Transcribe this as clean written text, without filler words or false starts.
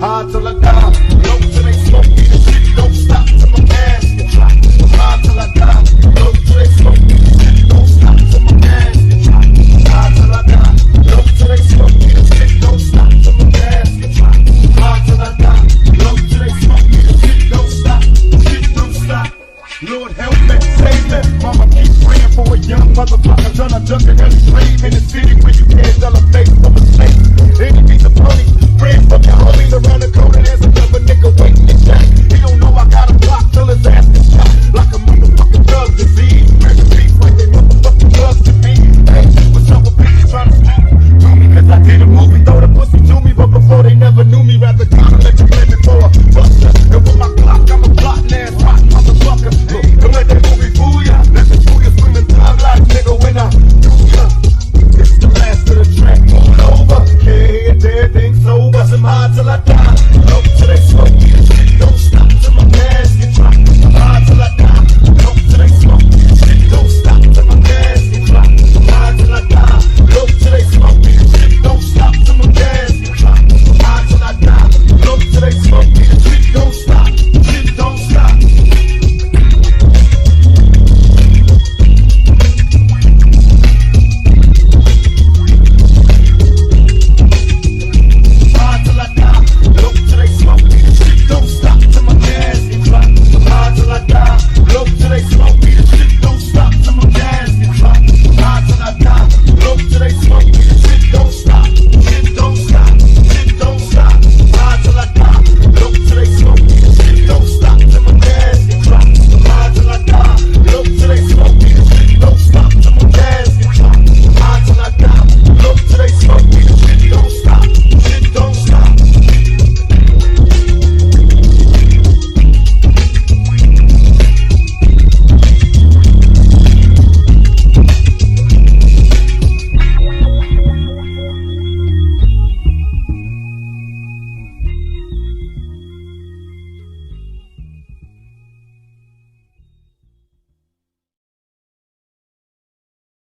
high till I die. Low till they smoke me, the shit don't stop till my casket drop. High till I die. Low till they smoke me, the shit don't stop till my casket drop. High till I die. Low till they smoke me, the shit don't stop till my casket drop. High till I die. Low till they smoke me, the shit don't stop. Shit don't stop. Lord help me, save me. Mama keep praying for a young motherfucker tryna jump in any grave in the city where you can't tell a face from a snake. Anything's a pony, praying for your homies around the corner. There's another nigga waiting to jack. He don't know I got a block till his ass is shot like a motherfucking drug disease. Murder beef like they motherfucking drugs to me. Hey, what's up with bitches trying to speak to me? Cause I did a movie, throw the pussy to me, but before they never knew me, rather kinda let you blame it for a buster. And with my clock, I'm a plotting ass rotten motherfucker. And when they movie fool ya, listen to ya screaming time like nigga when I do ya. It's the last of the track, moving over. Yeah, everything's over. I'm high till I die. Low till they smoke me, the shit don't stop till my casket drop. I'm high till I die.